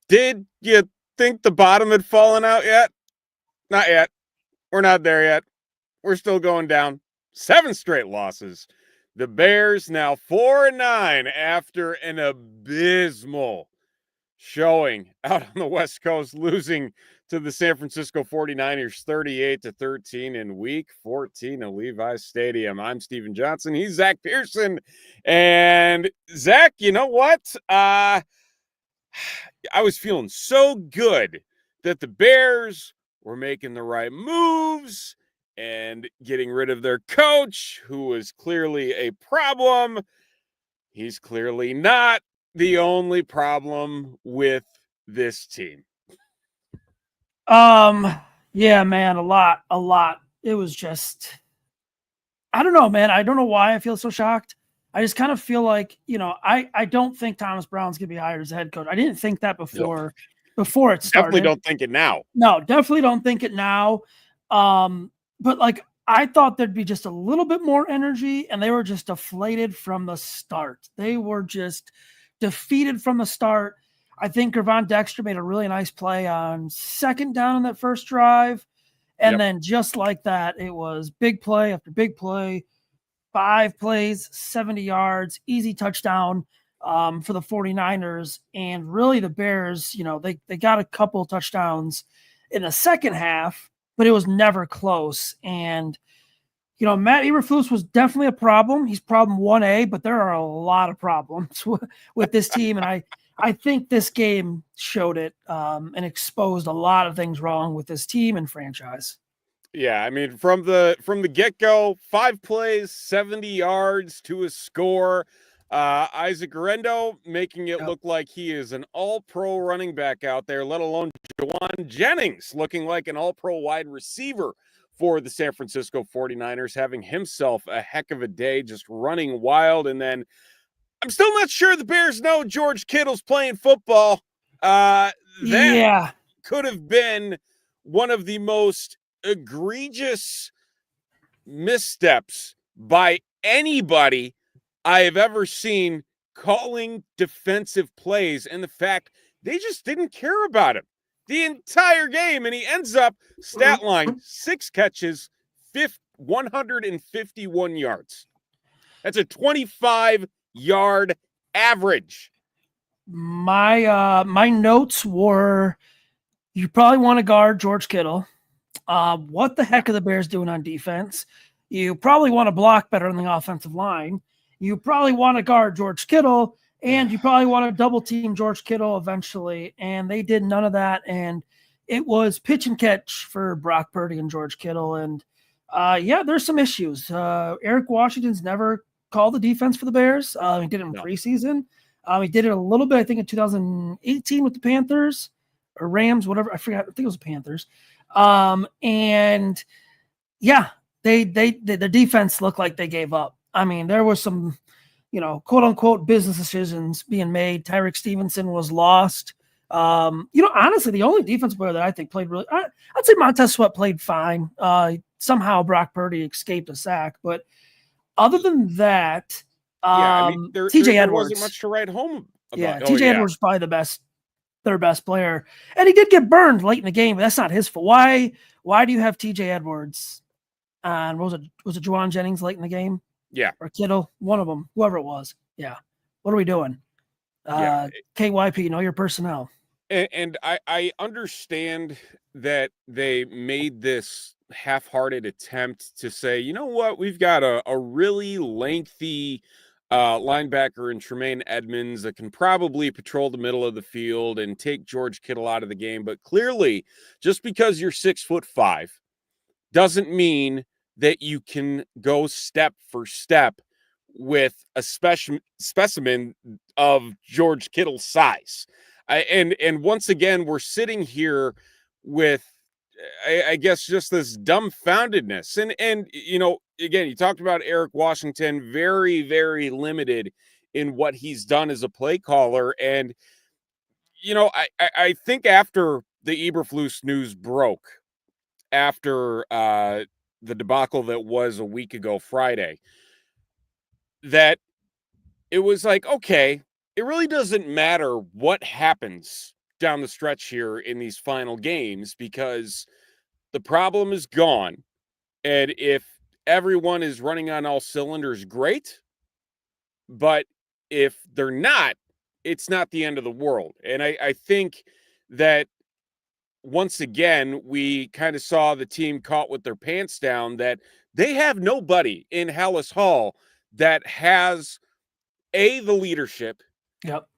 Did you think the bottom had fallen out yet? Not yet. We're not there yet. We're still going down. 7 straight losses. The Bears now 4-9 after an abysmal showing out on the West Coast, losing to the San Francisco 49ers 38-13 in week 14 of Levi's Stadium. I'm Steven Johnson. He's Zack Pearson. And Zack, you know what? I was feeling so good that the Bears were making the right moves and getting rid of their coach, who was clearly a problem. He's clearly not the only problem with this team. Yeah, man, a lot. It was just, I don't know, man. I don't know why I feel so shocked. I just kind of feel like, I don't think Thomas Brown's going to be hired as a head coach. I didn't think that before it started. Definitely don't think it now. No, definitely don't think it now. But like, I thought there'd be just a little bit more energy, and they were just deflated from the start. They were just defeated from the start. I think Gervon Dexter made a really nice play on second down in that first drive. And then just like that, it was big play after big play, 5 plays, 70 yards, easy touchdown for the 49ers. And really the Bears, they got a couple touchdowns in the second half, but it was never close. And, Matt Eberflus was definitely a problem. He's problem 1A, but there are a lot of problems with this team. And I think this game showed it and exposed a lot of things wrong with this team and franchise. Yeah, I mean, from the get-go, 5 plays, 70 yards to a score. Isaac Guerrero making it look like he is an all-pro running back out there, let alone Juwan Jennings looking like an all-pro wide receiver for the San Francisco 49ers, having himself a heck of a day, just running wild. And then I'm still not sure the Bears know George Kittle's playing football. That could have been one of the most egregious missteps by anybody I have ever seen calling defensive plays, and the fact they just didn't care about him the entire game. And he ends up, stat line, 6 catches, 151 yards. That's a 25-yard average. My notes were, you probably want to guard George Kittle. What the heck are the Bears doing on defense? You probably want to block better on the offensive line. You probably want to guard George Kittle, and you probably want to double team George Kittle eventually. And they did none of that. And it was pitch and catch for Brock Purdy and George Kittle. And there's some issues. Eric Washington's never called the defense for the Bears. He did it in preseason. He did it a little bit, I think, in 2018 with the Panthers or Rams, whatever. I forgot. I think it was the Panthers. The defense looked like they gave up. I mean, there was some, quote unquote business decisions being made. Tyreek Stevenson was lost. Honestly, the only defense player that I think played really, I'd say Montez Sweat played fine. Somehow Brock Purdy escaped a sack, but other than that, TJ Edwards wasn't much to write home about. Yeah, TJ Edwards is probably their best player, and he did get burned late in the game, but that's not his fault. Why do you have TJ Edwards and was it Juwan Jennings late in the game? Yeah, or Kittle, one of them, whoever it was. Yeah, what are we doing? KYP, know your personnel. And I understand that they made this half-hearted attempt to say, you know what, we've got a really lengthy linebacker in Tremaine Edmonds that can probably patrol the middle of the field and take George Kittle out of the game. But clearly, just because you're 6'5" doesn't mean that you can go step for step with a specimen of George Kittle's size. And once again, we're sitting here with, I guess, just this dumbfoundedness. And again, you talked about Eric Washington, very, very limited in what he's done as a play caller. And, I think after the Eberflus news broke, after the debacle that was a week ago Friday, that it was like, okay, it really doesn't matter what happens down the stretch here in these final games, because the problem is gone. And if everyone is running on all cylinders, great. But if they're not, it's not the end of the world. And I think that once again, we kind of saw the team caught with their pants down, that they have nobody in Hallis Hall that has A, the leadership, Yep.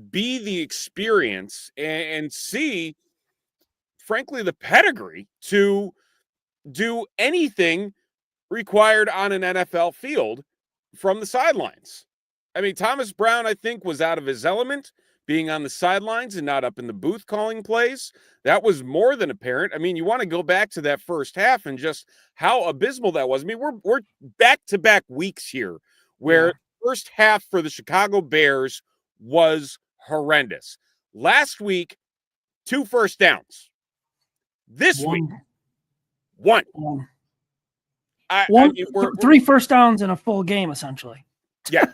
B, the experience, and C, frankly, the pedigree to do anything required on an NFL field from the sidelines. I mean, Thomas Brown, I think, was out of his element, being on the sidelines and not up in the booth calling plays. That was more than apparent. I mean, you want to go back to that first half and just how abysmal that was. I mean, we're back-to-back weeks here where the first half for the Chicago Bears was horrendous. Last week, 2 first downs. This week, one. I mean, 3 first downs in a full game, essentially. Yeah.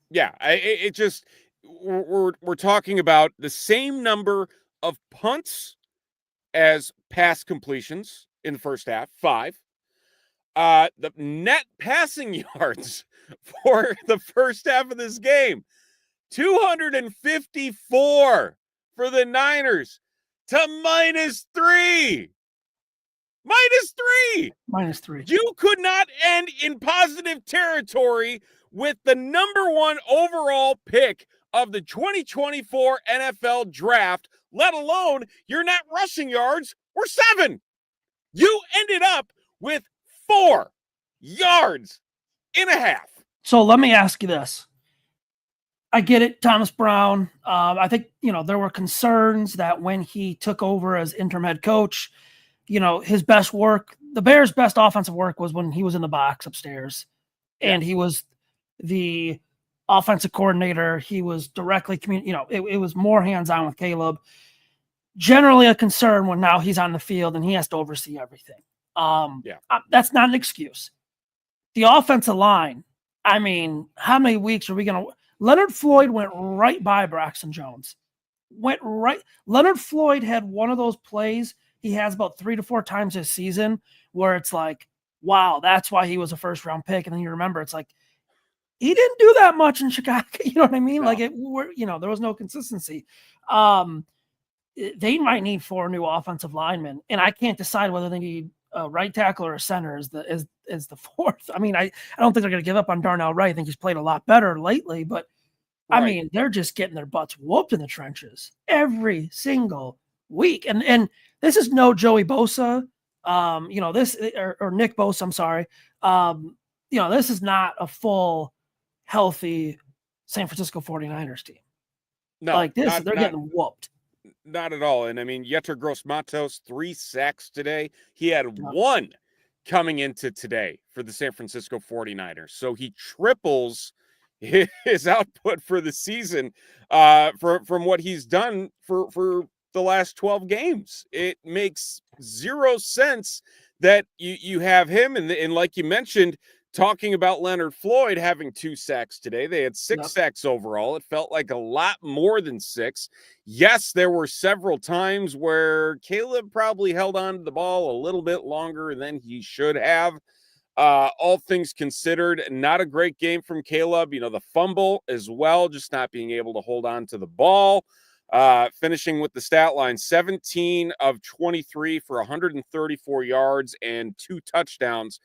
Yeah. It just, we're talking about the same number of punts as pass completions in the first half, 5. The net passing yards for the first half of this game, 254 for the Niners to -3. -3. You could not end in positive territory with the number 1 overall pick of the 2024 NFL draft, let alone your net rushing yards were 7. You ended up with 4 yards and a half. So let me ask you this. I get it, Thomas Brown. I think, there were concerns that when he took over as interim head coach, his best work, the Bears' best offensive work was when he was in the box upstairs and he was the offensive coordinator. He was directly it was more hands-on with Caleb. Generally a concern when now he's on the field and he has to oversee everything. That's not an excuse. The offensive line, I mean, how many weeks are we going to – Leonard Floyd went right by Braxton Jones. Leonard Floyd had one of those plays he has about 3 to 4 times this season where it's like, wow, that's why he was a first-round pick. And then you remember it's like, he didn't do that much in Chicago. You know what I mean? No. Like there was no consistency. They might need 4 new offensive linemen, and I can't decide whether they need a right tackle or a center is the 4th. I mean, I don't think they're going to give up on Darnell Wright. I think he's played a lot better lately, but I mean, they're just getting their butts whooped in the trenches every single week. And this is no Joey Bosa, this or Nick Bosa. I'm sorry. This is not a full healthy San Francisco 49ers team. No, like this, they're getting whooped. Not at all. And I mean, Yetur Gross-Matos, 3 sacks today. He had 1 coming into today for the San Francisco 49ers. So he triples his output for the season from what he's done for the last 12 games. It makes 0 sense that you have him. And like you mentioned, talking about Leonard Floyd having 2 sacks today. They had 6 sacks overall. It felt like a lot more than 6. Yes, there were several times where Caleb probably held on to the ball a little bit longer than he should have. All things considered, not a great game from Caleb. The fumble as well, just not being able to hold on to the ball. Finishing with the stat line, 17 of 23 for 134 yards and 2 touchdowns.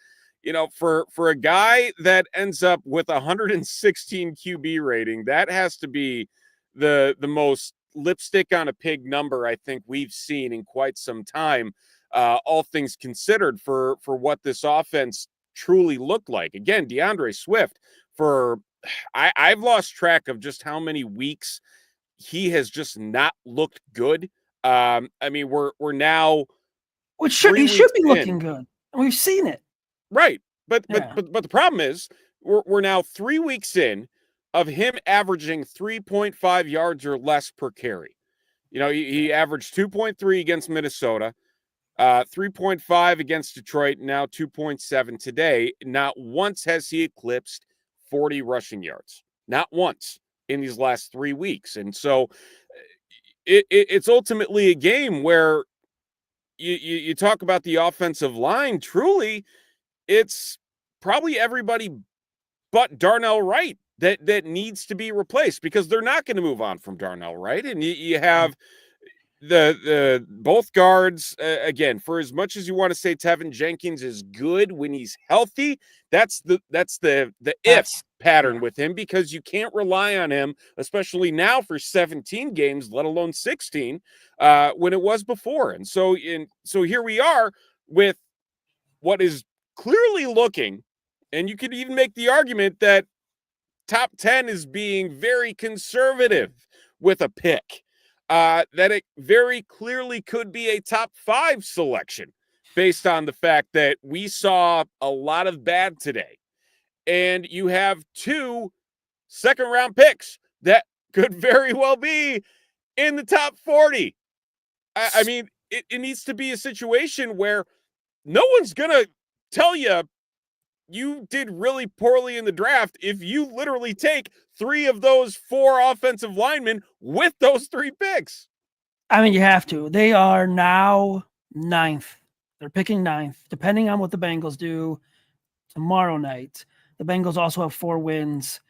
For a guy that ends up with 116 QB rating, that has to be the most lipstick on a pig number I think we've seen in quite some time, all things considered, for what this offense truly looked like. Again, DeAndre Swift, I've lost track of just how many weeks he has just not looked good. I mean, we're now he should be looking good. We've seen it. Right. But the problem is we're now 3 weeks in of him averaging 3.5 yards or less per carry. He averaged 2.3 against Minnesota, 3.5 against Detroit, now 2.7 today. Not once has he eclipsed 40 rushing yards. Not once in these last 3 weeks. And so it's ultimately a game where you talk about the offensive line. Truly, it's probably everybody but Darnell Wright that needs to be replaced, because they're not going to move on from Darnell Wright. And you have the both guards, again, for as much as you want to say Tevin Jenkins is good when he's healthy, that's the if pattern with him, because you can't rely on him, especially now for 17 games, let alone 16, when it was before. And so here we are with what is clearly looking, and you could even make the argument that top 10 is being very conservative with a pick, that it very clearly could be a top 5 selection based on the fact that we saw a lot of bad today. And you have 2 second-round picks that could very well be in the top 40. I mean, it needs to be a situation where no one's going to tell you did really poorly in the draft if you literally take 3 of those 4 offensive linemen with those 3 picks. I mean, you have to. They are now 9th. They're picking 9th, depending on what the Bengals do tomorrow night. The Bengals also have 4 wins.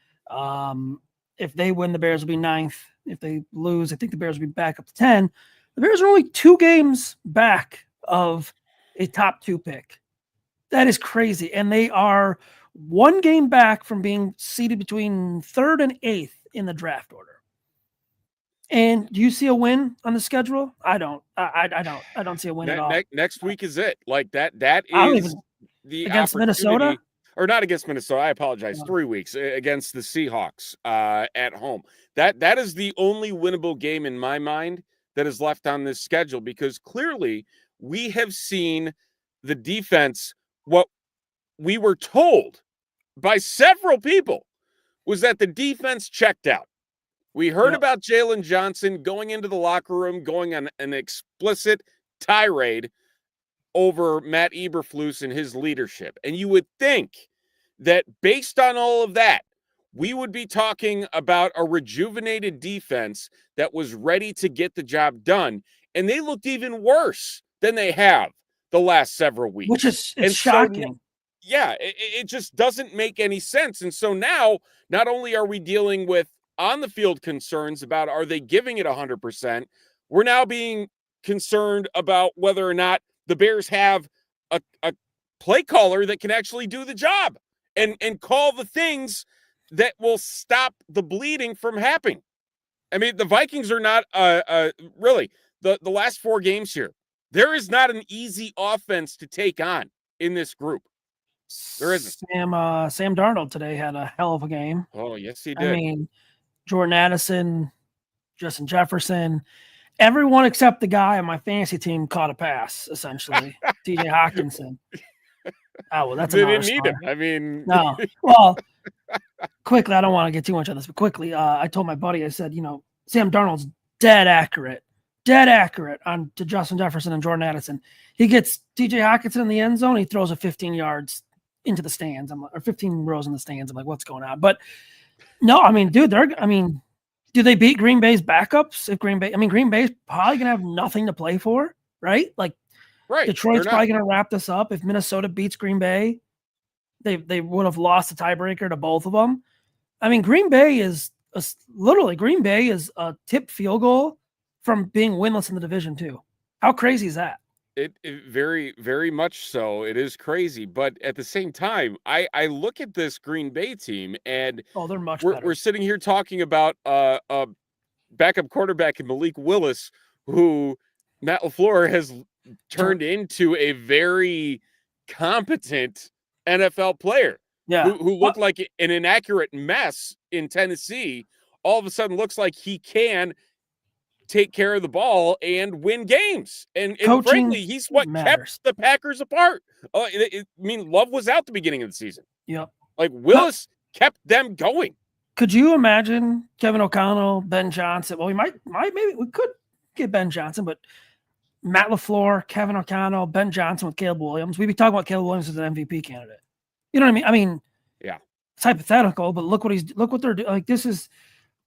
If they win, the Bears will be 9th. If they lose, I think the Bears will be back up to 10. The Bears are only 2 games back of a top 2 pick. That is crazy. And they are 1 game back from being seated between 3rd and 8th in the draft order. And do you see a win on the schedule? I don't. I don't see a win at all. Next week is it. Like that is the against Minnesota? Or not against Minnesota. I apologize. 3 weeks against the Seahawks at home. That is the only winnable game in my mind that is left on this schedule, because clearly we have seen the defense. What we were told by several people was that the defense checked out. We heard about Jalen Johnson going into the locker room, going on an explicit tirade over Matt Eberflus and his leadership. And you would think that based on all of that, we would be talking about a rejuvenated defense that was ready to get the job done. And they looked even worse than they have the last several weeks. Which is shocking. So, yeah, it just doesn't make any sense. And so now, not only are we dealing with on the field concerns about are they giving it 100%, we're now being concerned about whether or not the Bears have a play caller that can actually do the job and call the things that will stop the bleeding from happening. I mean, the Vikings are not really the last 4 games here. There is not an easy offense to take on in this group. There isn't. Sam Darnold today had a hell of a game. Oh, yes, he did. I mean, Jordan Addison, Justin Jefferson, everyone except the guy on my fantasy team caught a pass, essentially. TJ Hawkinson. Oh, well, that's they another didn't need story. him. I mean, no. Well, quickly, I don't want to get too much on this, but quickly, I told my buddy, I said, Sam Darnold's dead accurate on to Justin Jefferson and Jordan Addison. He gets TJ Hawkinson in the end zone. He throws a 15 yards into the stands. Or 15 rows in the stands. I'm like, what's going on? But no, I mean, dude, do they beat Green Bay's backups? If Green Bay's probably going to have nothing to play for, right? Like, right. Detroit's probably going to wrap this up. If Minnesota beats Green Bay, they would have lost the tiebreaker to both of them. I mean, Green Bay is a tip field goal from being winless in the division too. How crazy is that? It very, very much so. It is crazy, but at the same time, I look at this Green Bay team, and they're much better. We're sitting here talking about a backup quarterback in Malik Willis, who Matt LaFleur has turned into a very competent NFL player. Yeah, who looked like an inaccurate mess in Tennessee. All of a sudden, looks like he can take care of the ball and win games. And frankly, he's what kept the Packers apart. Love was out the beginning of the season. Yep. Like, Willis kept them going. Could you imagine Kevin O'Connell, Ben Johnson? Well, maybe we could get Ben Johnson, but Matt LaFleur, Kevin O'Connell, Ben Johnson with Caleb Williams. We'd be talking about Caleb Williams as an MVP candidate. You know what I mean? I mean, yeah, it's hypothetical, but look what they're doing. Like, this is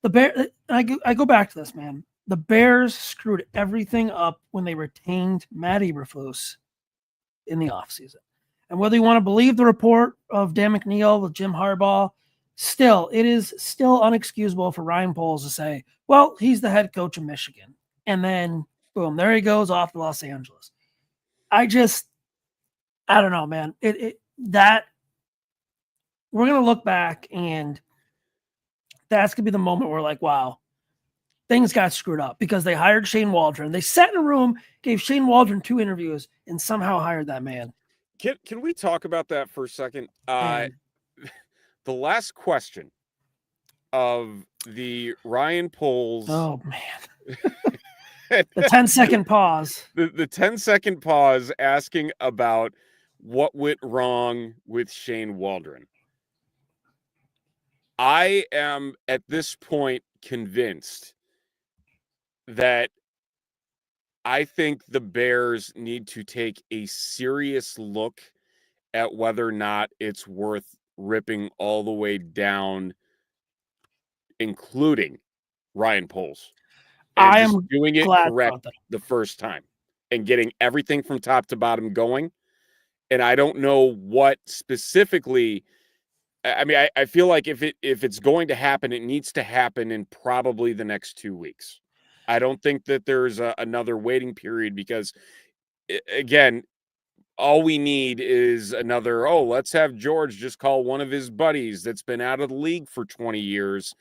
the Bear. I go back to this, man. The Bears screwed everything up when they retained Matt Eberflus in the offseason. And whether you want to believe the report of Dan McNeil with Jim Harbaugh, still, it is still unexcusable for Ryan Poles to say, well, he's the head coach of Michigan. And then, boom, there he goes off to Los Angeles. I don't know, man. That we're going to look back, and that's going to be the moment where, like, wow, things got screwed up because they hired Shane Waldron. They sat in a room, gave Shane Waldron 2 interviews, and somehow hired that man. Can we talk about that for a second? The last question of the Ryan Poles. Oh, man. The 10-second pause. The 10-second pause asking about what went wrong with Shane Waldron. I am at this point convinced that I think the Bears need to take a serious look at whether or not it's worth ripping all the way down, including Ryan Poles. And I just am doing it glad correct the first time and getting everything from top to bottom going. And I don't know what specifically. I mean, I feel like if it's going to happen, it needs to happen in probably the next 2 weeks. I don't think that there's another waiting period because, again, all we need is another, let's have George just call one of his buddies that's been out of the league for 20 years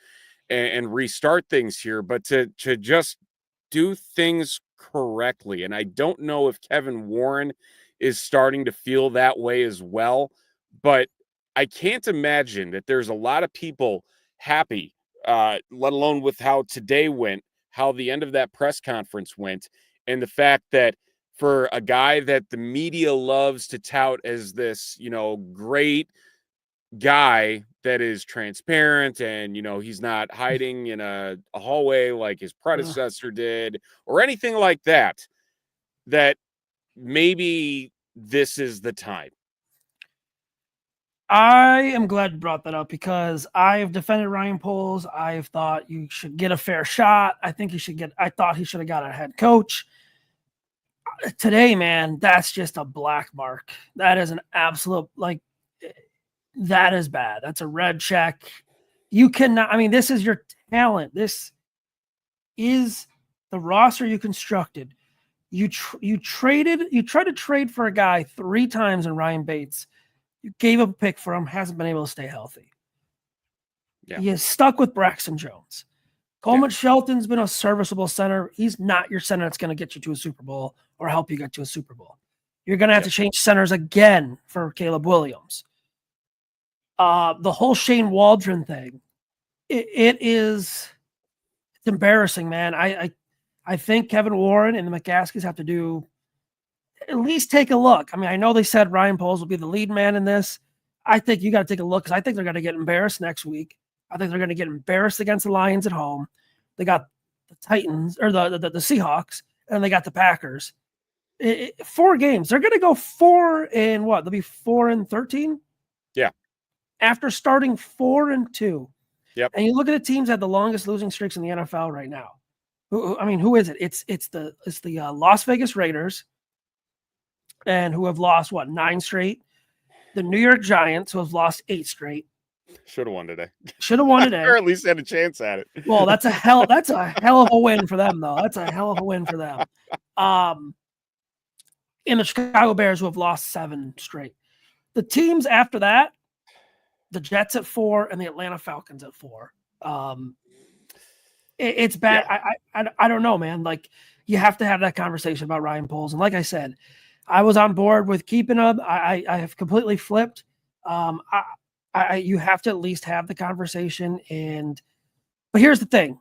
and restart things here. But to just do things correctly. And I don't know if Kevin Warren is starting to feel that way as well, but I can't imagine that there's a lot of people happy, let alone with how today went, how the end of that press conference went, and the fact that for a guy that the media loves to tout as this, great guy that is transparent and, he's not hiding in a hallway like his predecessor did or anything like that, that maybe this is the time. I am glad you brought that up because I have defended Ryan Poles. I've thought you should get a fair shot. I thought he should have got a head coach. Today, man, that's just a black mark. That is an absolute, that is bad. That's a red check. You cannot, this is your talent. This is the roster you constructed. You tried to trade for a guy 3 times in Ryan Bates. You gave up a pick for him, hasn't been able to stay healthy. Yeah. You stuck with Braxton Jones. Coleman Shelton's been a serviceable center. He's not your center that's going to get you to a Super Bowl or help you get to a Super Bowl. You're going to have to change centers again for Caleb Williams. The whole Shane Waldron thing, it's embarrassing, man. I think Kevin Warren and the McCaskies have to at least take a look. I know they said Ryan Poles will be the lead man in this. I think you got to take a look because I think they're going to get embarrassed next week. I think they're going to get embarrassed against the Lions at home. They got the Titans or the Seahawks, and they got the Packers. 4 games. They're going to go 4 and what? They'll be 4-13. Yeah. After starting 4-2. Yep. And you look at the teams that have the longest losing streaks in the NFL right now. Who is it? It's the Las Vegas Raiders, and who have lost 9 straight. The New York Giants, who have lost 8 straight. Should have won today. Or at least had a chance at it. Well, that's a hell of a win for them, though. That's a hell of a win for them. And the Chicago Bears, who have lost 7 straight. The teams after that, the Jets at 4 and the Atlanta Falcons at 4. It's bad. Yeah. I don't know, man. You have to have that conversation about Ryan Poles. And like I said, I was on board with keeping him. I have completely flipped. You have to at least have the conversation. But here's the thing.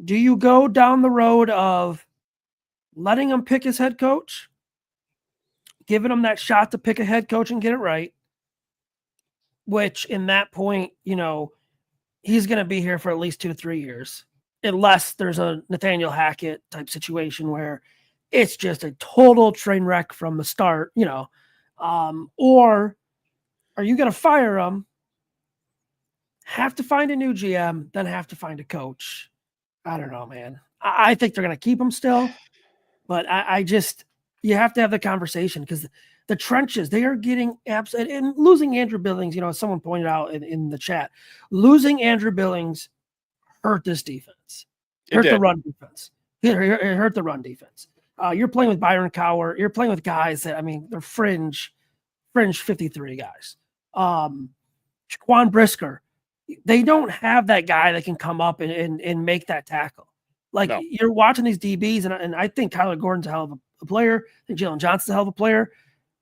Do you go down the road of letting him pick his head coach, giving him that shot to pick a head coach and get it right, which in that point, he's going to be here for at least 2 to 3 years, unless there's a Nathaniel Hackett type situation where it's just a total train wreck from the start, or are you going to fire him, have to find a new GM, then have to find a coach? I don't know, man. I think they're going to keep him still, but I just, you have to have the conversation because the trenches, they are getting absolute, and losing Andrew Billings, as someone pointed out in the chat, losing Andrew Billings hurt this defense, hurt the run defense. It hurt the run defense. You're playing with Byron Cowher. You're playing with guys that, they're fringe 53 guys. Jaquan Brisker, they don't have that guy that can come up and make that tackle. You're watching these DBs, and I think Kyler Gordon's a hell of a player. I think Jalen Johnson's a hell of a player.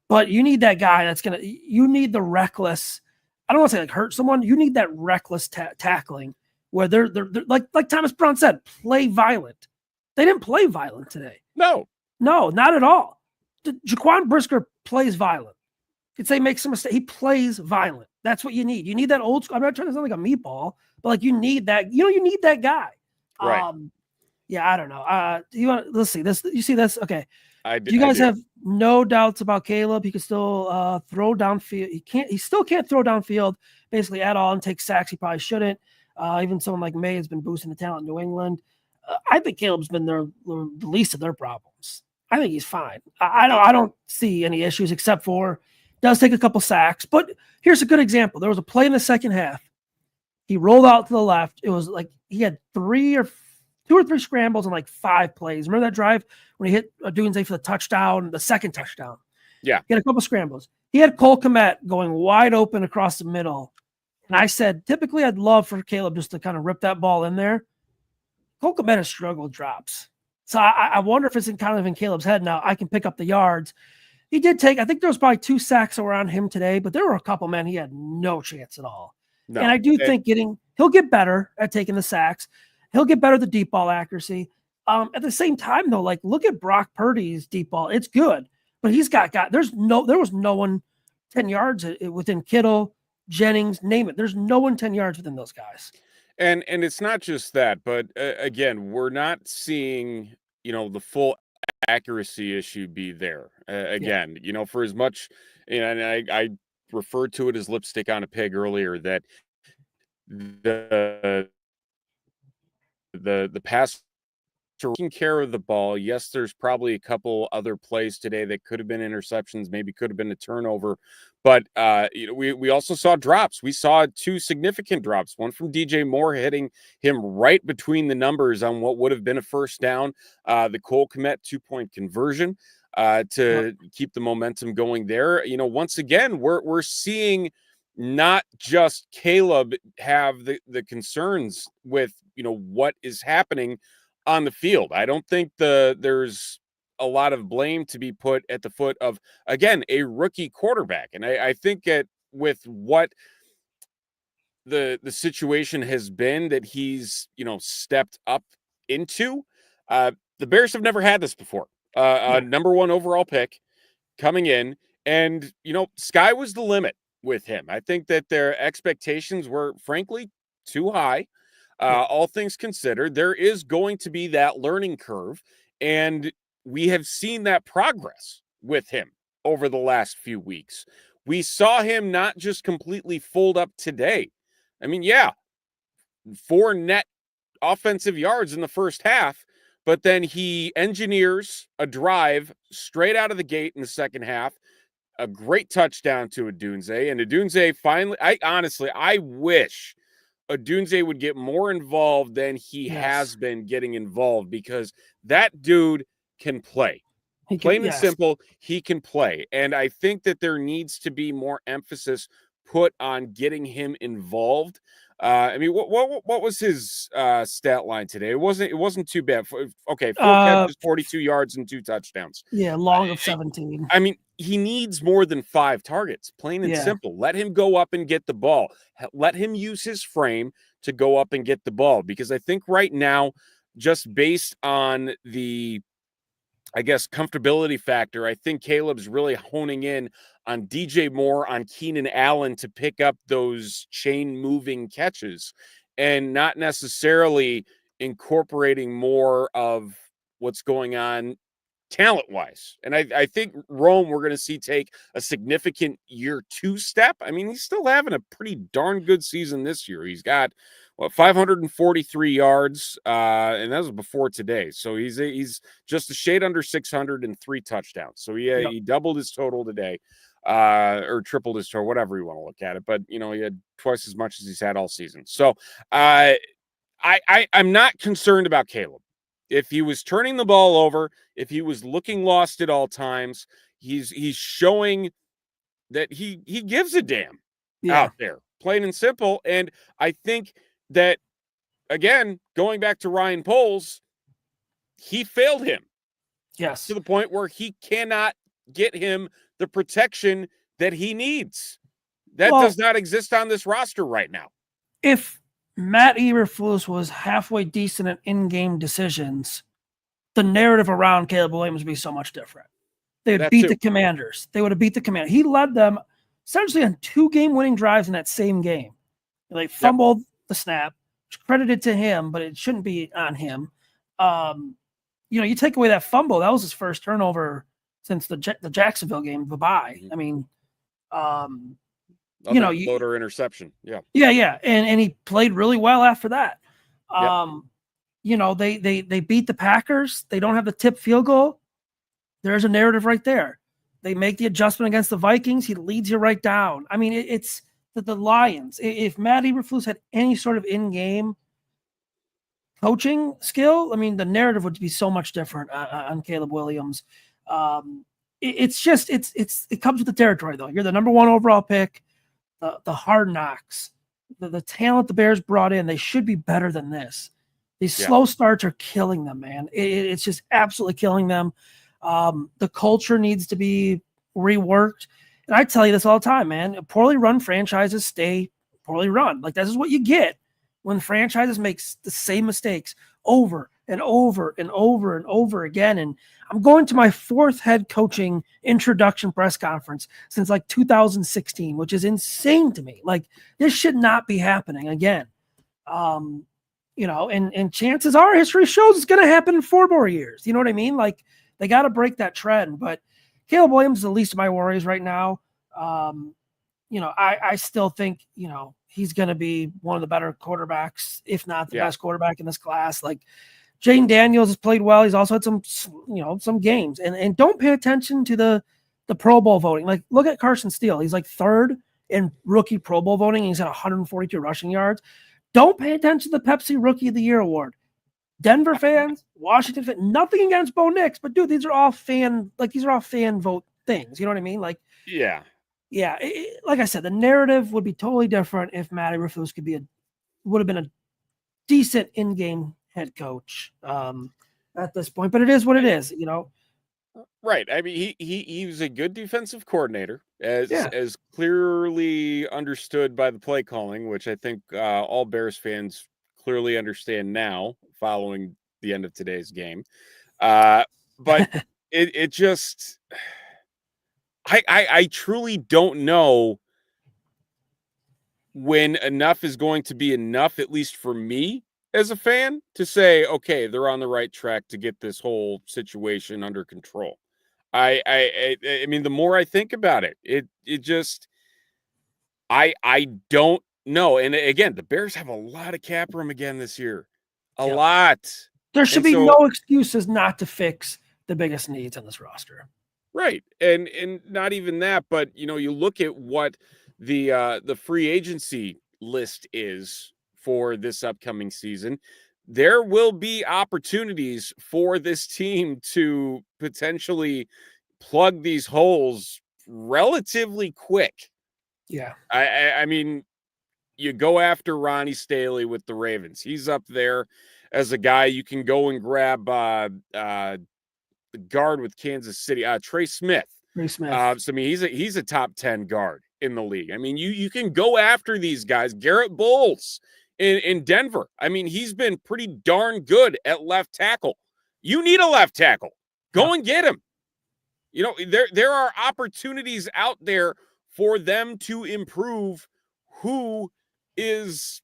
But you need that guy you need the reckless, I don't want to say hurt someone. You need that reckless tackling where they're like Thomas Brown said, play violent. They didn't play violent today. No, not at all. Jaquan Brisker plays violent. Could say makes a mistake. He plays violent. That's what you need. You need that old school. I'm not trying to sound like a meatball, but you need that. You need that guy. Right. Yeah, I don't know. Let's see this. You see this? Okay. Do you guys have no doubts about Caleb? He can still throw downfield. He still can't throw downfield basically at all and take sacks. He probably shouldn't. Even someone like May has been boosting the talent in New England. I think Caleb's been the least of their problems. I think he's fine. I don't see any issues except for does take a couple sacks. But here's a good example. There was a play in the second half. He rolled out to the left. It was like he had 2 or 3 scrambles and 5 plays. Remember that drive when he hit Dunze for the touchdown, the second touchdown? Yeah. He had a couple scrambles. He had Cole Kmet going wide open across the middle. And I said, typically I'd love for Caleb just to kind of rip that ball in there. Cole Kmet has struggled drops. So I wonder if it's in Caleb's head now. I can pick up the yards. He did I think there was probably 2 sacks around him today, but there were a couple, man, he had no chance at all. No. And I do think he'll get better at taking the sacks. He'll get better at the deep ball accuracy. At the same time, though, look at Brock Purdy's deep ball. It's good, but he's got there was no one 10 yards within Kittle, Jennings, name it. There's no one 10 yards within those guys. And it's not just that, but again, we're not seeing, the full accuracy issue be there. Again, for as much, and I referred to it as lipstick on a pig earlier, that the pass taking care of the ball. Yes, there's probably a couple other plays today that could have been interceptions, maybe could have been a turnover, but we also saw drops. We saw 2 significant drops, one from DJ Moore hitting him right between the numbers on what would have been a first down, the Cole Kmet 2-point conversion to keep the momentum going there. Once again, we're seeing not just Caleb have the concerns with what is happening on the field. I don't think there's a lot of blame to be put at the foot of, again, a rookie quarterback. And I think with what the situation has been that he's, stepped up into, the Bears have never had this before. Number 1 overall pick coming in, and, sky was the limit with him. I think that their expectations were, frankly, too high. All things considered, there is going to be that learning curve, and we have seen that progress with him over the last few weeks. We saw him not just completely fold up today. 4 net offensive yards in the first half, but then he engineers a drive straight out of the gate in the second half, a great touchdown to Odunze, and Odunze finally, I wish Odunze would get more involved than he has been getting involved, because that dude can play. Plain and simple, he can play. And I think that there needs to be more emphasis put on getting him involved. What was his stat line today? It wasn't too bad. Okay, 4 catches, 42 yards, and 2 touchdowns. Yeah, long of 17. He needs more than 5 targets, plain and simple. Let him go up and get the ball. Let him use his frame to go up and get the ball, because I think right now, just based on the, comfortability factor, I think Caleb's really honing in on DJ Moore, on Keenan Allen to pick up those chain moving catches, and not necessarily incorporating more of what's going on talent-wise. And I think Rome we're going to see take a significant year 2 step. I mean, he's still having a pretty darn good season this year. He's got 543 yards, and that was before today. So he's just a shade under 600 and 3 touchdowns. So he doubled his total today, or tripled his total, whatever you want to look at it. But he had twice as much as he's had all season. So I'm not concerned about Caleb. If he was turning the ball over, if he was looking lost at all times, he's showing that he gives a damn out there, plain and simple. And I think that, again, going back to Ryan Poles, he failed him. Yes. To the point where he cannot get him the protection that he needs. That does not exist on this roster right now. If Matt Eberflus was halfway decent at in-game decisions, the narrative around Caleb Williams would be so much different. They would beat the Commanders. They would have beat the Commanders. He led them essentially on 2 game-winning drives in that same game. They fumbled the snap, credited to him, but it shouldn't be on him. You take away that fumble, that was his first turnover since the Jacksonville game. Bye-bye. I mean, floater interception. Yeah. And he played really well after that. They beat the Packers. They don't have the tip field goal. There's a narrative right there. They make the adjustment against the Vikings. He leads you right down. I mean, it's the Lions. If Matt Eberflus had any sort of in-game coaching skill, I mean, the narrative would be so much different on Caleb Williams. It comes with the territory, though. You're the number 1 overall pick. The hard knocks, the talent the Bears brought in, they should be better than this. These slow starts are killing them, man. It's just absolutely killing them. The culture needs to be reworked. And I tell you this all the time, man. Poorly run franchises stay poorly run. Like, this is what you get when franchises make the same mistakes over and over and over and over again. And I'm going to my 4th head coaching introduction press conference since like 2016, which is insane to me. Like, this should not be happening again. And chances are history shows it's going to happen in 4 more years. You know what I mean? Like, they got to break that trend. But Caleb Williams is the least of my worries right now. I still think, he's going to be one of the better quarterbacks, if not the best quarterback in this class. Like, Jane Daniels has played well. He's also had some games. And don't pay attention to the Pro Bowl voting. Like, look at Carson Steele. He's like 3rd in rookie Pro Bowl voting. He's at 142 rushing yards. Don't pay attention to the Pepsi Rookie of the Year award. Denver fans, Washington fans, nothing against Bo Nix, but dude, these are all fan vote things. You know what I mean? Like, like I said, the narrative would be totally different if Matt Eberflus would have been a decent in-game head coach at this point. But it is what it is, Right. I mean, he was a good defensive coordinator, as clearly understood by the play calling, which I think all Bears fans clearly understand now, following the end of today's game. But it just, I truly don't know when enough is going to be enough, at least for me as a fan, to say, okay, they're on the right track to get this whole situation under control. I mean, the more I think about it, it just, I don't know. And again, the Bears have a lot of cap room again this year, a lot. There should be no excuses not to fix the biggest needs on this roster. Right. And not even that, but you look at what the free agency list is for this upcoming season. There will be opportunities for this team to potentially plug these holes relatively quick. Yeah. I mean, you go after Ronnie Staley with the Ravens. He's up there as a guy you can go and grab the guard with Kansas City, Trey Smith. So, I mean, he's a top 10 guard in the league. I mean, you can go after these guys. Garrett Bowles in Denver. I mean, he's been pretty darn good at left tackle. You need a left tackle. Go and get him. There are opportunities out there for them to improve who is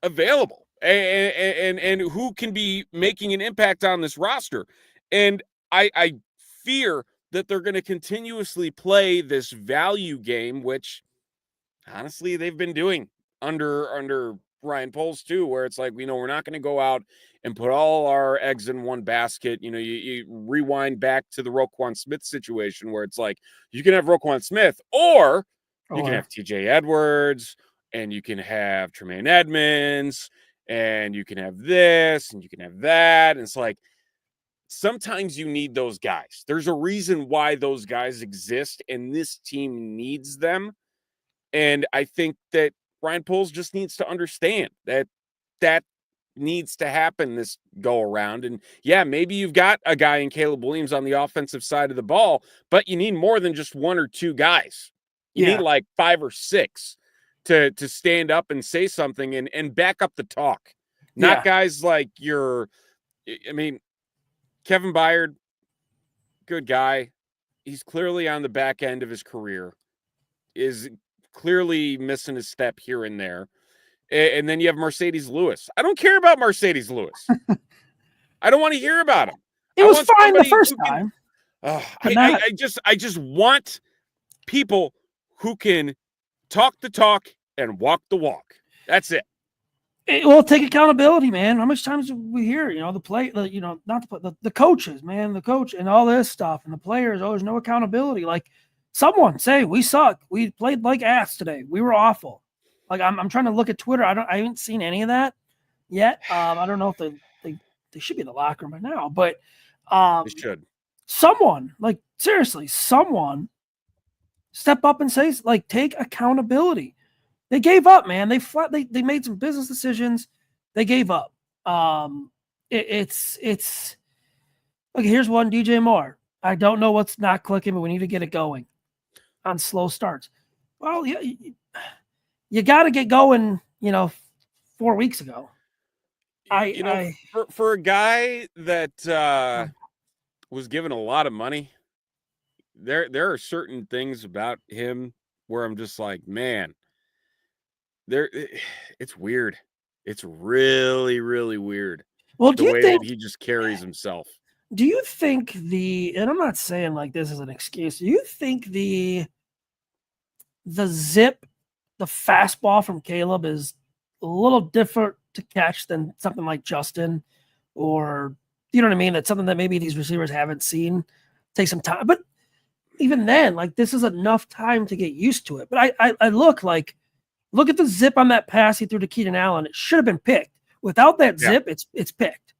available and who can be making an impact on this roster. And I fear that they're going to continuously play this value game, which honestly they've been doing under Ryan Poles too, where it's like, we're not going to go out and put all our eggs in one basket. You rewind back to the Roquan Smith situation where it's like, you can have Roquan Smith or you can have TJ Edwards and you can have Tremaine Edmonds and you can have this and you can have that. And it's like, sometimes you need those guys. There's a reason why those guys exist, and this team needs them. And I think that Ryan Poles just needs to understand that needs to happen this go around. And yeah, maybe you've got a guy in Caleb Williams on the offensive side of the ball, but you need more than just one or two guys. You need like 5 or 6 to stand up and say something and back up the talk. Not guys like Kevin Byard, good guy. He's clearly on the back end of his career, is clearly missing his step here and there. And then you have Mercedes Lewis. I don't care about Mercedes Lewis. I don't want to hear about him. It was fine the first time. I just want people who can talk the talk and walk the walk. That's it. It will take accountability, man. How much times do we hear, the coaches, man, the coach and all this stuff, and the players, there's no accountability. Like, someone say, we suck. We played like ass today. We were awful. Like, I'm trying to look at Twitter. I haven't seen any of that yet. I don't know if they should be in the locker room by now, but they should. Someone, like, seriously, someone step up and say, like, take accountability. They gave up, man. They made some business decisions. They gave up. It's okay. Here's one, DJ Moore. I don't know what's not clicking, but we need to get it going on slow starts. Well, yeah, you got to get going, 4 weeks ago. For a guy that was given a lot of money, there are certain things about him where I'm just like, man, it's weird. It's really, really weird. Well, the way that he just carries himself. Do you think and I'm not saying like this is an excuse, do you think the zip, the fastball from Caleb is a little different to catch than something like Justin, or you know what I mean? That's something that maybe these receivers haven't seen. Take some time. But even then, like, this is enough time to get used to it. But I look at the zip on that pass he threw to Keenan Allen. It should have been picked. Without that zip, it's picked.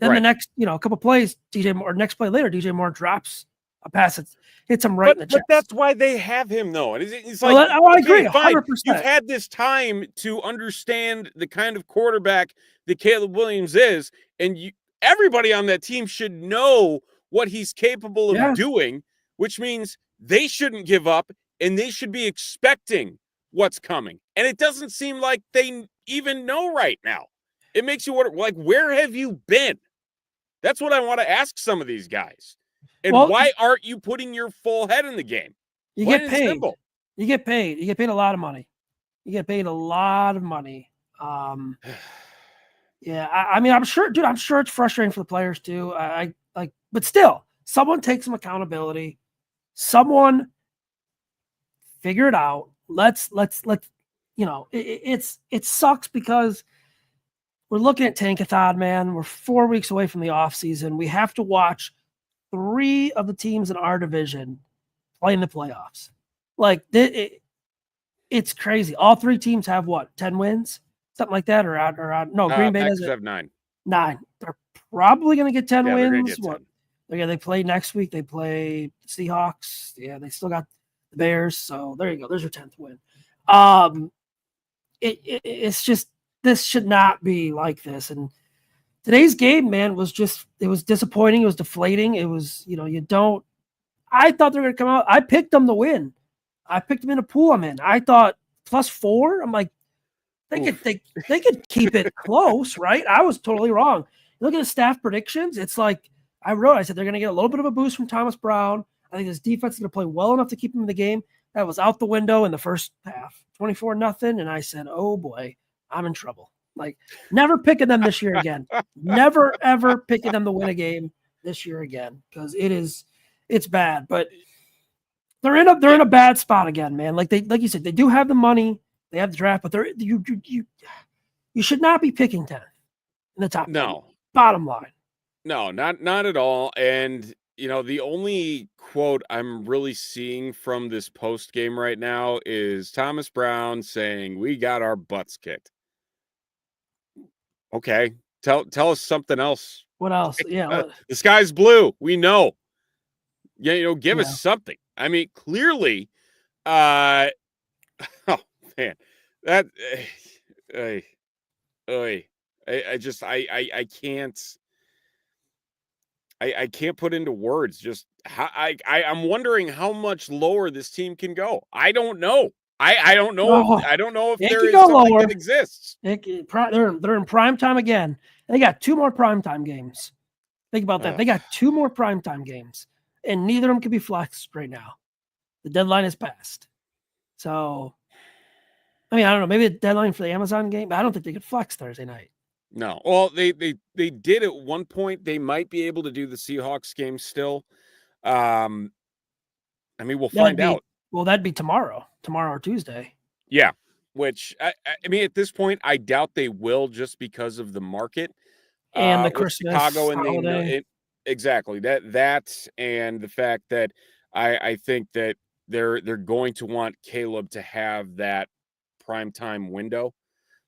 Then the next, couple plays, next play later, DJ Moore drops a pass that hits him right in the chest. But that's why they have him, though. And it's like, I agree, 100%. You've had this time to understand the kind of quarterback that Caleb Williams is, and everybody on that team should know what he's capable of doing, which means they shouldn't give up, and they should be expecting what's coming. And it doesn't seem like they even know right now. It makes you wonder, like, where have you been? That's what I want to ask some of these guys. And why aren't you putting your full head in the game? You get paid. You get paid. You get paid a lot of money. I'm sure, dude, I'm sure it's frustrating for the players too. But still, someone take some accountability. Someone figure it out. Let's it sucks because we're looking at Tankathon, man. We're 4 weeks away from the offseason. We have to watch 3 of the teams in our division play in the playoffs. Like, it's crazy. All 3 teams have 10 wins? Something like that, or no, Green Bay doesn't have 9. 9. They're probably going to get 10 wins. Get 10. They play next week. They play Seahawks. Yeah, they still got the Bears. So there you go. There's your 10th win. It's just, this should not be like this. And today's game, man, it was disappointing. It was deflating. It was, I thought they were going to come out. I picked them to win. I picked them in a pool I'm in. I thought +4. I'm like, they could keep it close, right? I was totally wrong. Look at the staff predictions. It's like, I said they're going to get a little bit of a boost from Thomas Brown. I think his defense is going to play well enough to keep him in the game. That was out the window in the first half, 24-0. And I said, oh boy, I'm in trouble. Like, never picking them this year again. Never, ever picking them to win a game this year again because it's bad. But they're in a bad spot again, man. Like you said, they do have the money, they have the draft, but you should not be picking 10 in the top 10. No. Bottom line. No, not at all. And the only quote I'm really seeing from this post game right now is Thomas Brown saying, "We got our butts kicked." Okay, tell us something else. What else? Yeah, The sky's blue. We know. Yeah, give us Yeah. something. I mean, clearly, oh man, that, I can't. I can't put into words just how I'm wondering how much lower this team can go. I don't know. I don't know. I don't know if it there could is go something lower. that exists. They're in prime time again. They got 2 more primetime games. Think about that. They got 2 more primetime games, and neither of them can be flexed right now. The deadline is passed. So, I mean, I don't know. Maybe the deadline for the Amazon game, but I don't think they could flex Thursday night. No. Well, they did at one point. They might be able to do the Seahawks game still. I mean, we'll find out. Well, that'd be tomorrow or Tuesday. Yeah. Which I mean, at this point, I doubt they will, just because of the market And the with Christmas Chicago, and holiday. Exactly that, and the fact that I think that they're going to want Caleb to have that primetime window.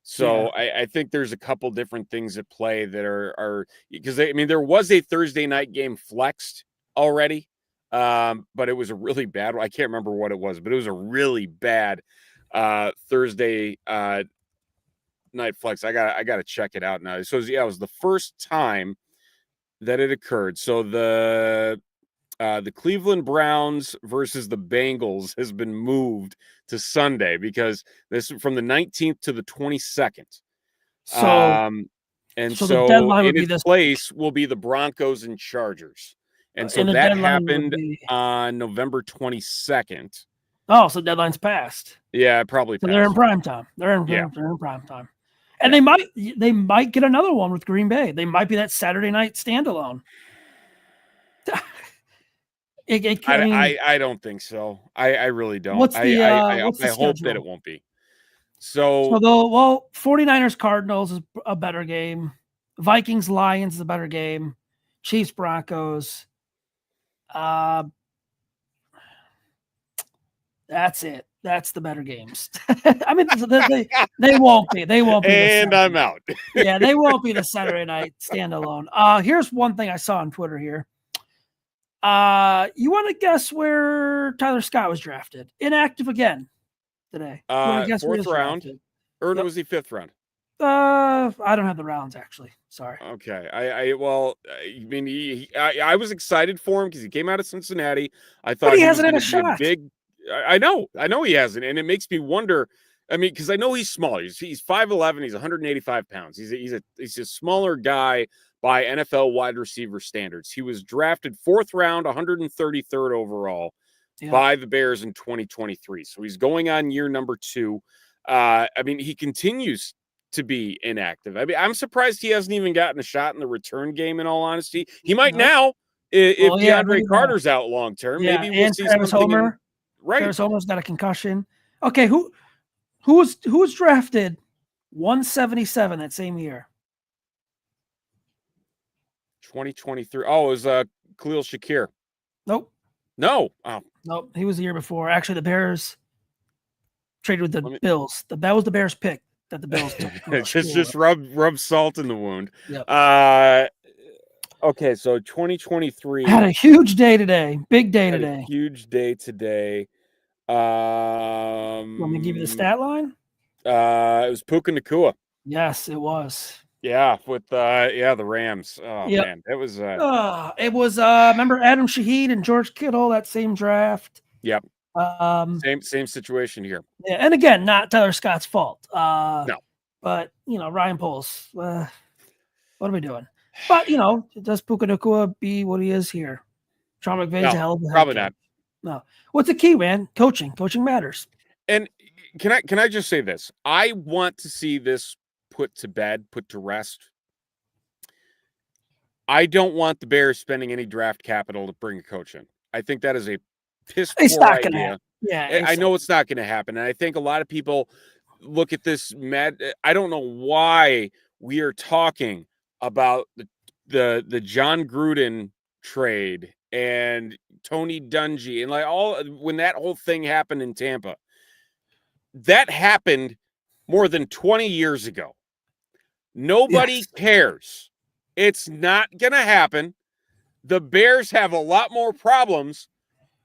So I think there's a couple different things at play that are because I mean, there was a Thursday night game flexed already, but it was a really bad one. I can't remember what it was, but it was a really bad Thursday night flex. I gotta check it out now. So it was the first time that it occurred. So the Cleveland Browns versus the Bengals has been moved to Sunday because this is from the 19th to the 22nd. So, and the so deadline would in be its this place will be the Broncos and Chargers. And so and the that deadline would happened be on November 22nd. Oh, so deadline's passed. Yeah, probably So passed. they're in prime time. They're in prime time. And they might get another one with Green Bay. They might be that Saturday night standalone. I don't think so. I really don't. What's the I hope schedule? that it won't be. So 49ers Cardinals is a better game. Vikings Lions is a better game. Chiefs Broncos. That's it. That's the better games. I mean, they won't be. They won't be. And I'm out. Yeah, they won't be the Saturday night standalone. Here's one thing I saw on Twitter here. You want to guess where Tyler Scott was drafted? Inactive again today. Guess 4th round, or was he 5th round? I don't have the rounds actually. Sorry. Okay. I mean, I was excited for him because he came out of Cincinnati. I thought he hasn't had a shot. I know he hasn't, and it makes me wonder. I mean, because I know he's small. He's 5'11". He's 185 pounds. He's a smaller guy by NFL wide receiver standards. He was drafted 4th round, 133rd overall by the Bears in 2023. So he's going on year number 2. I mean, he continues to be inactive. I mean, I'm surprised he hasn't even gotten a shot in the return game, in all honesty. He might now if DeAndre Carter's out long term. Yeah, maybe we'll see Travis something. Homer. Right. Travis Homer's got a concussion. Okay, who was drafted 177 that same year? 2023. Oh, it was Khalil Shakir. Nope. No. Oh. Nope. He was the year before. Actually, the Bears traded with the Bills. That was the Bears pick that the Bills took. just rub salt in the wound. Yep. Okay, so 2023 had a huge day today. Big day today. Huge day today. Want me to give you the stat line? It was Puka Nacua. Yes, it was. Yeah, with the Rams. Oh man, it was. Remember Adam Shaheed and George Kittle, that same draft. Yep. Same situation here. Yeah, and again, not Tyler Scott's fault. No. But Ryan Poles. What are we doing? But does Puka Nacua be what he is here? Sean McVay's a hell of a head probably coach. not. No. What's the key, man? Coaching. Coaching matters. And can I just say this? I want to see this put to bed, put to rest. I don't want the Bears spending any draft capital to bring a coach in. I think that is a piss It's poor not going to idea. happen. Yeah, I know it's not going to happen. And I think a lot of people look at this I don't know why we are talking about the John Gruden trade and Tony Dungy and like when that whole thing happened in Tampa. That happened more than 20 years ago. Nobody cares. It's not going to happen. The Bears have a lot more problems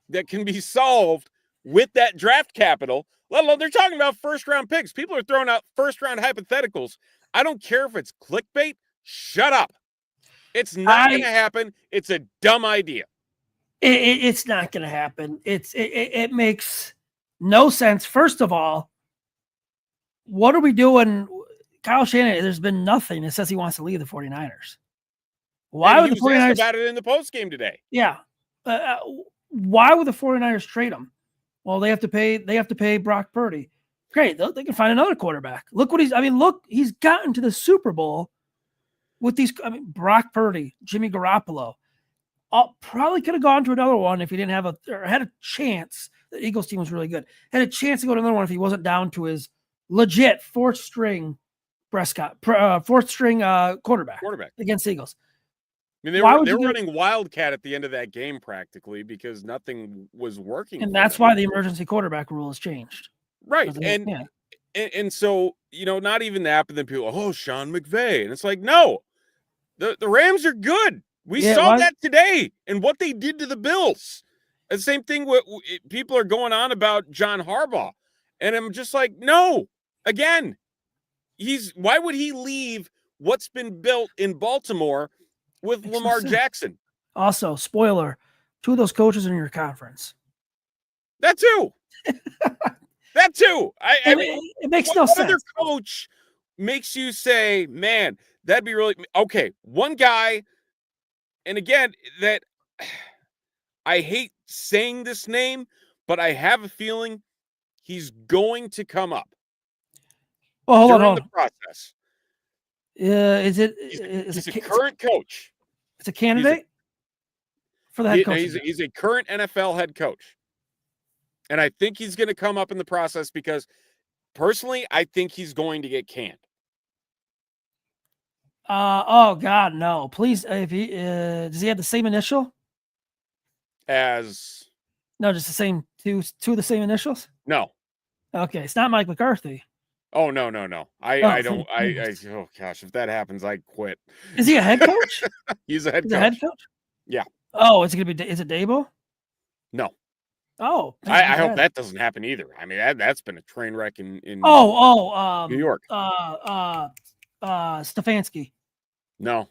that can be solved with that draft capital. Let alone they're talking about first-round picks. People are throwing out first-round hypotheticals. I don't care if it's clickbait. Shut up. It's not going to happen. It's a dumb idea. It's not going to happen. It makes no sense. First of all, what are we doing? Kyle Shanahan, there's been nothing that says he wants to leave the 49ers. Why would the 49ers asked about it in the postgame today? Yeah. Why would the 49ers trade him? Well, they have to pay Brock Purdy. Great. They can find another quarterback. Look, he's gotten to the Super Bowl with these. Brock Purdy, Jimmy Garoppolo. Probably could have gone to another one if he didn't have had a chance. The Eagles team was really good. Had a chance to go to another one if he wasn't down to his legit fourth string quarterback against the Eagles. I mean, they were running Wildcat at the end of that game practically because nothing was working. And that's why the emergency quarterback rule has changed. Right. And so, not even that, but then people, Sean McVay. And it's like, no, the Rams are good. We saw that today and what they did to the Bills. The same thing people are going on about John Harbaugh. And I'm just like, no, again, why would he leave what's been built in Baltimore with Lamar Jackson? Also, spoiler, 2 of those coaches are in your conference. That too. That too. I mean, it makes no sense. What other coach makes you say, man, that'd be really okay? One guy, and again, that I hate saying this name, but I have a feeling he's going to come up. Well, hold on. The process. Is it? He's a current coach. It's a candidate for the head coach. He's a current NFL head coach. And I think he's going to come up in the process because, personally, I think he's going to get canned. Oh God, no! Please, if he does he have the same initial as? No, just the same two of the same initials. No. Okay, it's not Mike McCarthy. Oh no! I don't. Oh gosh, if that happens, I quit. Is he a head coach? He's a head coach. A head coach? Yeah. Oh, is it Dable? No. Oh, I hope that doesn't happen either. I mean, that's been a train wreck in New York. Stefanski. No.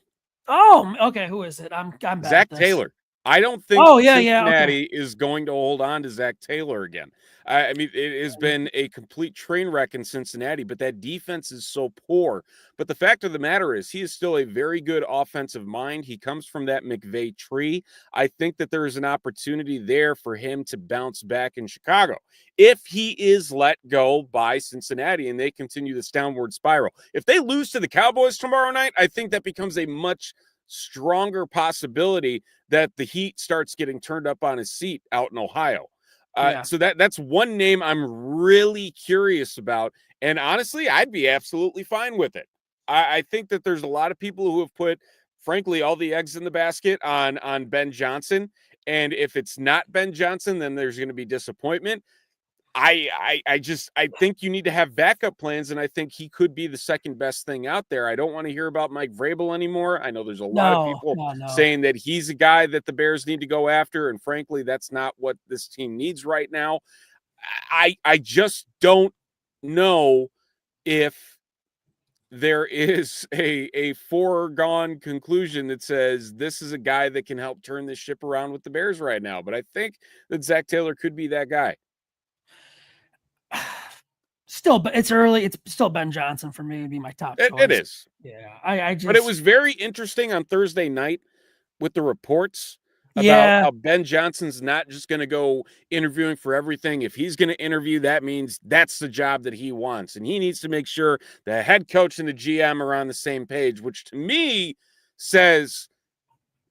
Oh, okay. Who is it? I'm bad Zack Taylor. I don't think Cincinnati is going to hold on to Zack Taylor again. I mean, it has been a complete train wreck in Cincinnati, but that defense is so poor. But the fact of the matter is he is still a very good offensive mind. He comes from that McVay tree. I think that there is an opportunity there for him to bounce back in Chicago if he is let go by Cincinnati and they continue this downward spiral. If they lose to the Cowboys tomorrow night, I think that becomes a much stronger possibility that the heat starts getting turned up on his seat out in Ohio. So that's one name I'm really curious about. And honestly, I'd be absolutely fine with it. I think that there's a lot of people who have put, frankly, all the eggs in the basket on Ben Johnson. And if it's not Ben Johnson, then there's going to be disappointment. I think you need to have backup plans, and I think he could be the second best thing out there. I don't want to hear about Mike Vrabel anymore. I know there's a lot of people saying that he's a guy that the Bears need to go after, and frankly, that's not what this team needs right now. I just don't know if there is a foregone conclusion that says this is a guy that can help turn this ship around with the Bears right now. But I think that Zack Taylor could be that guy. Still, but it's early. It's still Ben Johnson for me to be my top choice. It is. Yeah, But it was very interesting on Thursday night with the reports about how Ben Johnson's not just going to go interviewing for everything. If he's going to interview, that means that's the job that he wants. And he needs to make sure the head coach and the GM are on the same page, which to me says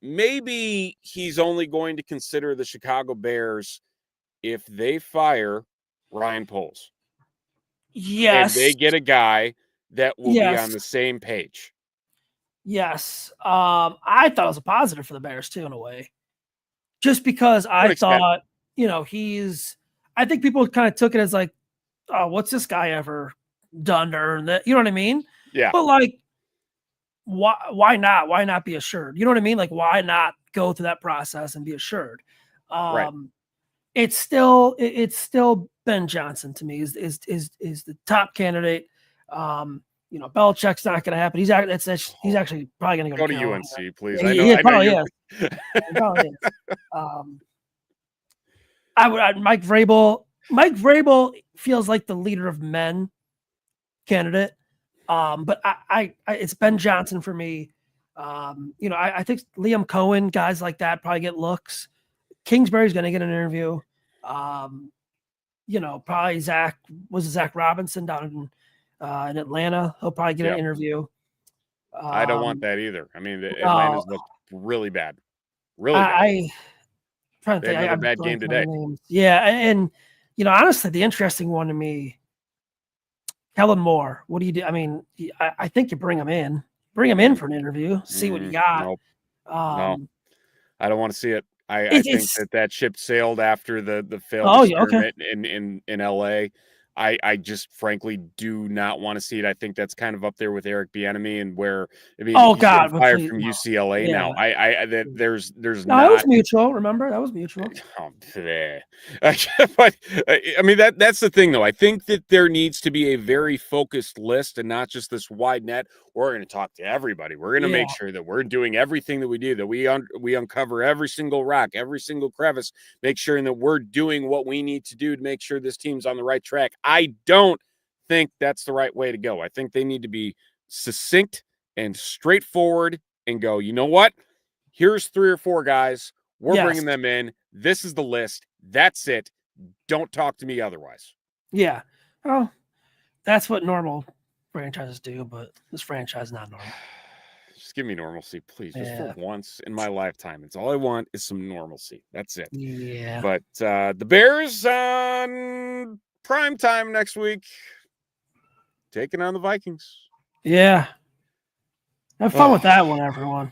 maybe he's only going to consider the Chicago Bears if they fire Ryan Poles and they Yes. get a guy that will be on Yes. the same page. Yes. I thought it was a positive for the Bears too, in a way, just because To an I extent. thought, I think people kind of took it as like, oh, what's this guy ever done to earn that? You know what I mean? Yeah. But like, why not? Why not be assured? You know what I mean? Like, why not go through that process and be assured? Right. It's still Ben Johnson to me is the top candidate. Belichick's not going to happen. He's actually probably going to Go go to Carolina. UNC, please. Yeah, I know probably you're. is. It probably is. Mike Vrabel. Mike Vrabel feels like the leader of men candidate. But it's Ben Johnson for me. I think Liam Cohen, guys like that probably get looks. Kingsbury's going to get an interview. Probably Zack Robinson down in Atlanta. He'll probably get an interview. I don't want that either. I mean, Atlanta's looked really bad. Really bad. Trying to They think. had another bad game today. Yeah, and honestly, the interesting one to me, Kellen Moore. What do you do? I mean, I think you bring him in for an interview, see what you got. Nope. No, I don't want to see it. I think that ship sailed after the failed experiment in LA. I just frankly do not want to see it. I think that's kind of up there with Eric Bieniemy and where he's getting fired from UCLA now. There's no, not. That was mutual. Remember, that was mutual. But I mean that's the thing though. I think that there needs to be a very focused list and not just this wide net. We're going to talk to everybody. We're going to make sure that we're doing everything that we do, that we uncover every single rock, every single crevice, make sure that we're doing what we need to do to make sure this team's on the right track. I don't think that's the right way to go. I think they need to be succinct and straightforward and go, you know what? Here's 3 or 4 guys. We're bringing them in. This is the list. That's it. Don't talk to me otherwise. Yeah. Well, that's what normal franchises do, but this franchise is not normal. Just give me normalcy, please. Just for once in my lifetime. It's all I want is some normalcy. That's it. Yeah. But the Bears on prime time next week, taking on the Vikings. Yeah. Have fun with that one, everyone.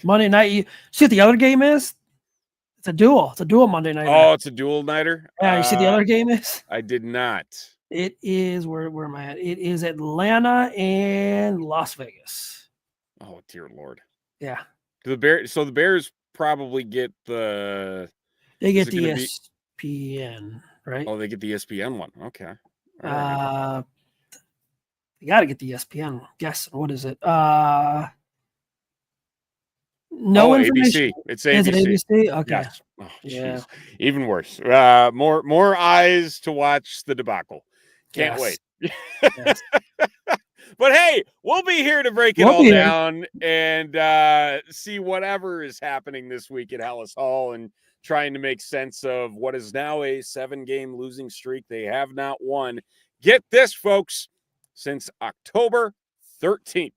Monday night. You see what the other game is? It's a duel. It's a duel Monday night. Oh, it's a dual nighter? Yeah, you see the other game is? I did not. It is, where am I at? It is Atlanta and Las Vegas. Oh, dear Lord. Yeah. So the Bears probably get the... They get the ESPN, right? Oh, they get the ESPN one. Okay. Right. You got to get the ESPN one. Guess, what is it? No information. ABC. It's ABC. Is it ABC? Okay. Yes. Oh, yeah. Even worse. More eyes to watch the debacle. Can't wait. Yes. But hey, we'll be here to break it all down and see whatever is happening this week at Hallis Hall and trying to make sense of what is now a 7-game losing streak. They have not won. Get this, folks, since October 13th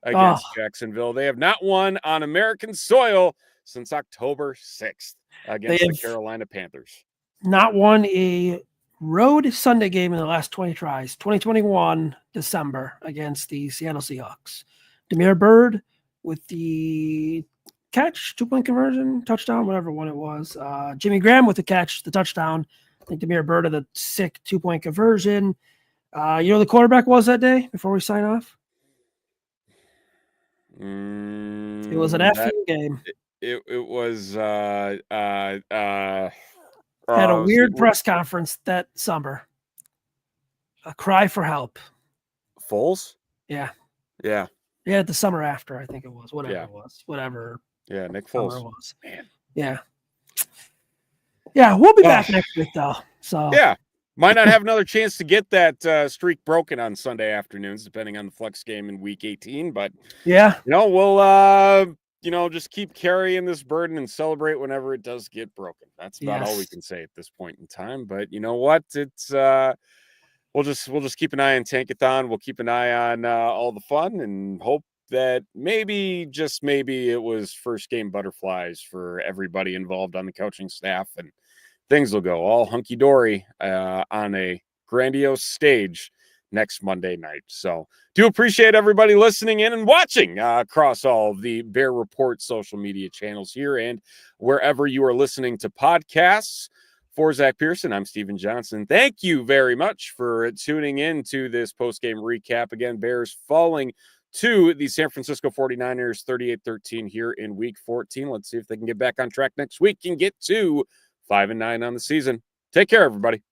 against Jacksonville. They have not won on American soil since October 6th against the Carolina Panthers. Not won a road Sunday game in the last 20 tries. 2021 December against the Seattle Seahawks. Demir Bird with the catch, 2-point conversion, touchdown, whatever one it was. Jimmy Graham with the catch, the touchdown. I think Demir Bird of the sick 2-point conversion. You know who the quarterback was that day before we sign off? It was an FU game. It was had a weird press conference that summer. A cry for help. Foles? Yeah. Yeah. Yeah, the summer after, I think it was. Whatever it was. Whatever. Yeah, Nick Foles. It was. Man. Yeah. Yeah, we'll be back next week, though. So yeah. Might not have another chance to get that streak broken on Sunday afternoons, depending on the flex game in week 18. But yeah, we'll just keep carrying this burden and celebrate whenever it does get broken. That's about all we can say at this point in time. But you know what? It's we'll just keep an eye on Tankathon. We'll keep an eye on all the fun and hope that maybe, just maybe, it was first game butterflies for everybody involved on the coaching staff, and things will go all hunky dory on a grandiose stage next Monday night. So, do appreciate everybody listening in and watching across all the Bear Report social media channels here and wherever you are listening to podcasts. For Zack Pearson, I'm Steven Johnson. Thank you very much for tuning in to this post-game recap. Again, Bears falling to the San Francisco 49ers 38-13 here in week 14. Let's see if they can get back on track next week and get to 5-9 on the season. Take care, everybody.